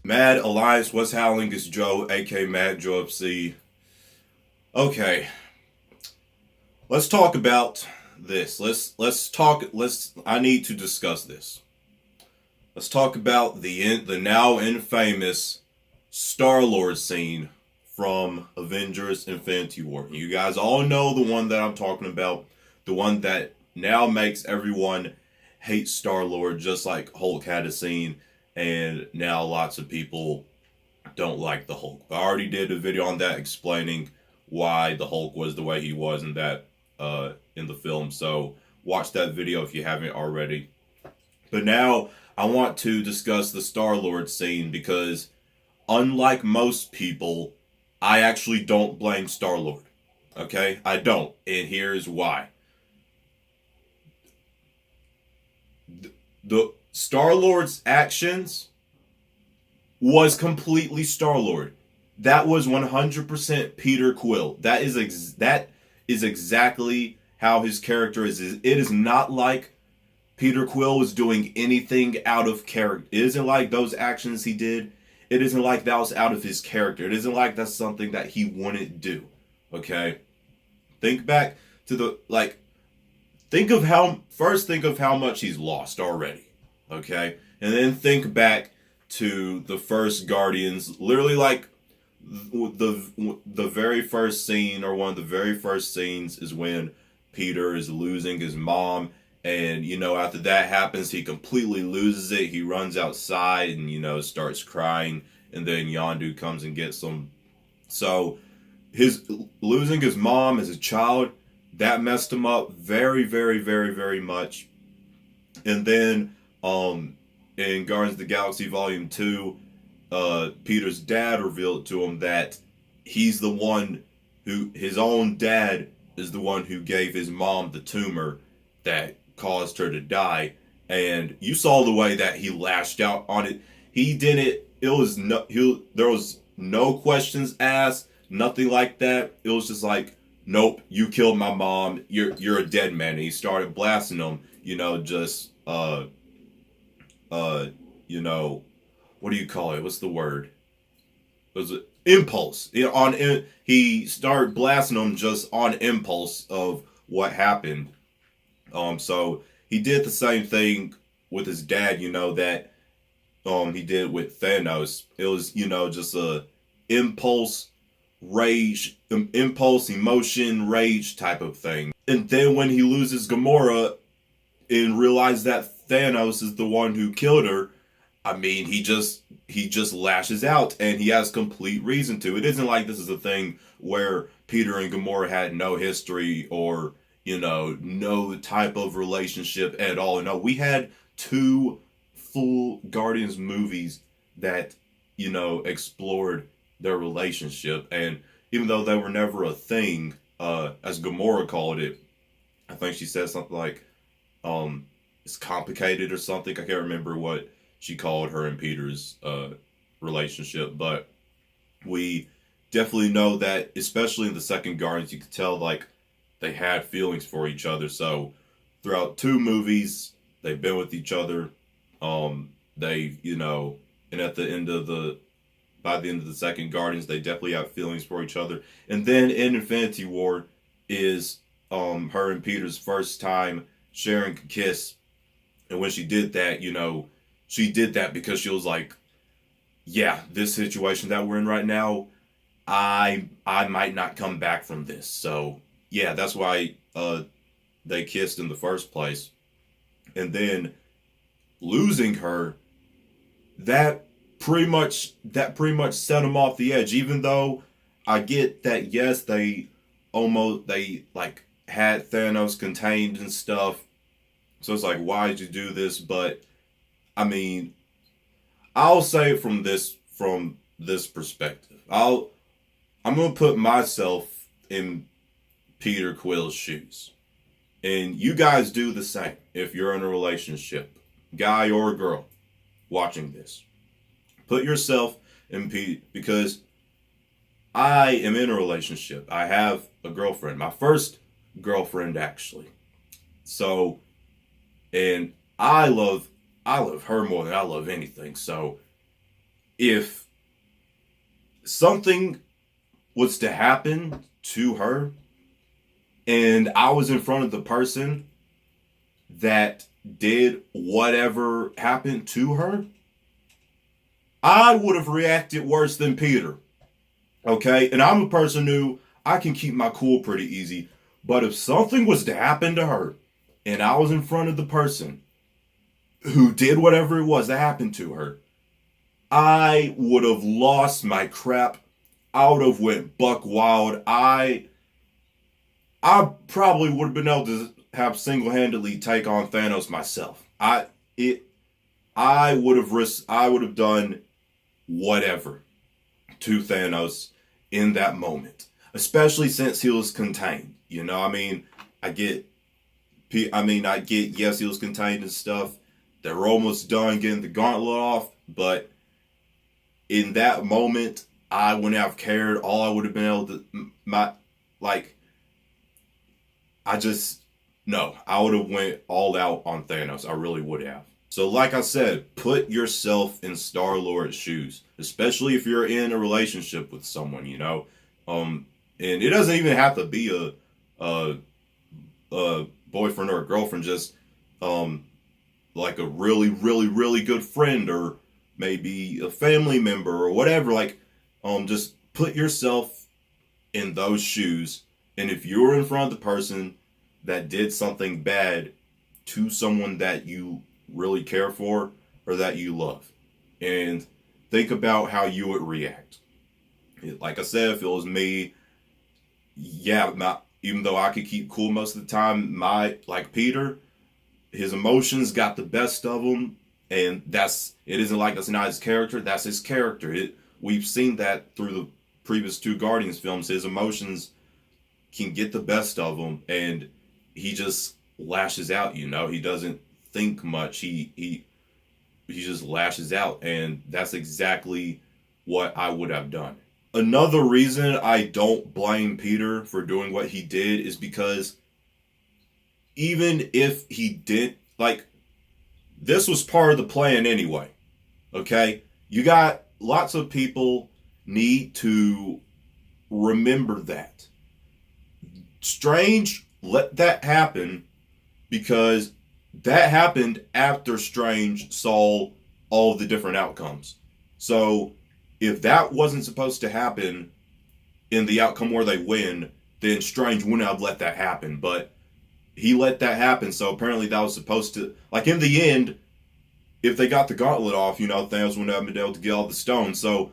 Mad Alliance, what's howling is Joe, aka Mad Joe FC. Okay, let's talk about this. I need to discuss this. Let's talk about the now infamous Starlord scene from Avengers Infinity War. You guys all know the one that I'm talking about, the one that now makes everyone hate Starlord, just like Hulk had a scene, and now lots of people don't like the Hulk. I already did a video on that explaining why the Hulk was the way he was in that in the film. So watch that video if you haven't already. But now I want to discuss the Star-Lord scene because unlike most people, I actually don't blame Star-Lord. Okay? I don't. And here's why. The Star-Lord's actions was completely Star-Lord. That was 100% Peter Quill. That is exactly how his character is. It is not like Peter Quill was doing anything out of character. It isn't like those actions he did. It isn't like that was out of his character. It isn't like that's something that he wouldn't do. Okay? Think back to think of how much he's lost already. Okay? And then think back to the first Guardians, literally like the very first scene, or one of the very first scenes, is when Peter is losing his mom, and after that happens, he completely loses it. He runs outside and starts crying, and then Yondu comes and gets him. So his losing his mom as a child, that messed him up very, very, very, very much. And then in Guardians of the Galaxy Volume 2, Peter's dad revealed to him that he's the one his own dad is the one who gave his mom the tumor that caused her to die. And you saw the way that he lashed out on it. He didn't, there was no questions asked, nothing like that. It was just like, nope, you killed my mom, you're a dead man. And he started blasting him, what do you call it? What's the word? Was it impulse? He started blasting him just on impulse of what happened. So he did the same thing with his dad. That he did with Thanos. It was just a impulse, rage, impulse, emotion, rage type of thing. And then when he loses Gamora and realizes that Thanos is the one who killed her, I mean, he just lashes out, and he has complete reason to. It isn't like this is a thing where Peter and Gamora had no history or, no type of relationship at all. No, we had 2 full Guardians movies that, explored their relationship. And even though they were never a thing, as Gamora called it, I think she said something like, it's complicated or something. I can't remember what she called her and Peter's relationship, but we definitely know that, especially in the second Guardians, you could tell like they had feelings for each other. So throughout 2 movies, they've been with each other. They, and at the end of by the end of the second Guardians, they definitely have feelings for each other. And then in Infinity War is her and Peter's first time sharing a kiss. And when she did that, she did that because she was like, yeah, this situation that we're in right now, I might not come back from this. So yeah, that's why they kissed in the first place. And then losing her, that pretty much set him off the edge. Even though I get that, yes, they like had Thanos contained and stuff. So it's like, why did you do this? But I mean, I'll say it from this perspective. I'm gonna put myself in Peter Quill's shoes, and you guys do the same if you're in a relationship, guy or girl, watching this. Put yourself in because I am in a relationship. I have a girlfriend, my first girlfriend actually. So, And I love her more than I love anything. So if something was to happen to her and I was in front of the person that did whatever happened to her, I would have reacted worse than Peter. Okay? And I'm a person who I can keep my cool pretty easy. But if something was to happen to her and I was in front of the person who did whatever it was that happened to her, I would have lost my crap. I would have went buck wild. I probably would have been able to have single-handedly take on Thanos myself. I would have done whatever to Thanos in that moment, especially since he was contained. You know, I mean, I get, yes, he was contained and stuff. They were almost done getting the gauntlet off, but in that moment, I wouldn't have cared. All I would have been able to, I would have went all out on Thanos. I really would have. So like I said, put yourself in Star-Lord's shoes, especially if you're in a relationship with someone, you know. And it doesn't even have to be a boyfriend or a girlfriend, just like a really, really, really good friend, or maybe a family member or whatever. Like, just put yourself in those shoes. And if you're in front of the person that did something bad to someone that you really care for or that you love, and think about how you would react. Like I said, if it was me, even though I could keep cool most of the time, like Peter, his emotions got the best of him, and it isn't like that's not his character. That's his character. We've seen that through the previous two Guardians films. His emotions can get the best of him, and he just lashes out. You know, he doesn't think much. He just lashes out, and that's exactly what I would have done. Another reason I don't blame Peter for doing what he did is because even if he did, like, this was part of the plan anyway. Okay? You got lots of people need to remember that. Strange let that happen because that happened after Strange saw all the different outcomes. So if that wasn't supposed to happen in the outcome where they win, then Strange wouldn't have let that happen. But he let that happen, so apparently that was supposed to, like, in the end, if they got the gauntlet off, you know, Thanos wouldn't have been able to get all the stones. So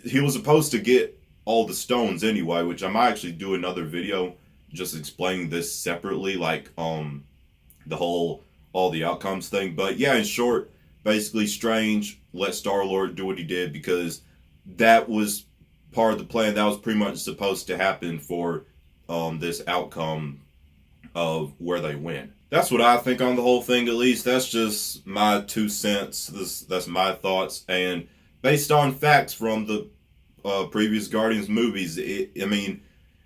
he was supposed to get all the stones anyway, which I might actually do another video just explaining this separately, like all the outcomes thing. But yeah, in short, basically Strange let Star-Lord do what he did because that was part of the plan. That was pretty much supposed to happen for this outcome of where they win. That's what I think on the whole thing. At least that's just my 2 cents. That's my thoughts, and based on facts from the previous Guardians movies.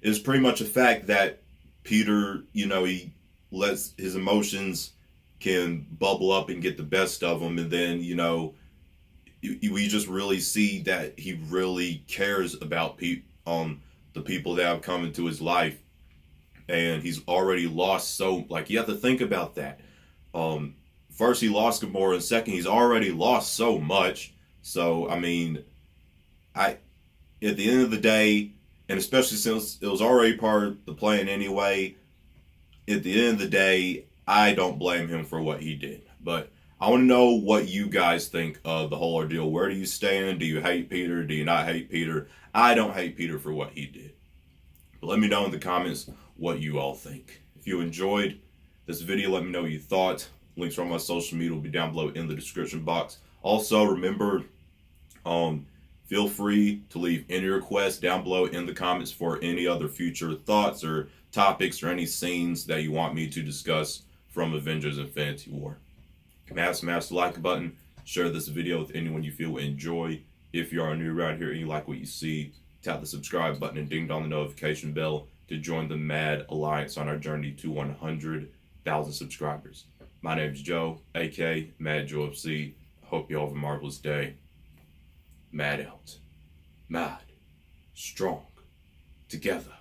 It's pretty much a fact that Peter, you know, he lets his emotions can bubble up and get the best of him, and then, you know, we just really see that he really cares about the people that have come into his life, and he's already lost. So, like, you have to think about that. First he lost Gamora, and second he's already lost so much. So I mean, at the end of the day, and especially since it was already part of the plan anyway, at the end of the day, I don't blame him for what he did. But I want to know what you guys think of the whole ordeal. Where do you stand? Do you hate Peter? Do you not hate Peter? I don't hate Peter for what he did. But let me know in the comments what you all think. If you enjoyed this video, let me know what you thought. Links from my social media will be down below in the description box. Also, remember, feel free to leave any requests down below in the comments for any other future thoughts or topics or any scenes that you want me to discuss from Avengers Infinity War. Smash the like button. Share this video with anyone you feel will enjoy. If you are new around here and you like what you see, tap the subscribe button and ding dong the notification bell to join the MAD Alliance on our journey to 100,000 subscribers. My name's Joe, aka Mad Joe FC. Hope you all have a marvelous day. Mad out. Mad. Strong. Together.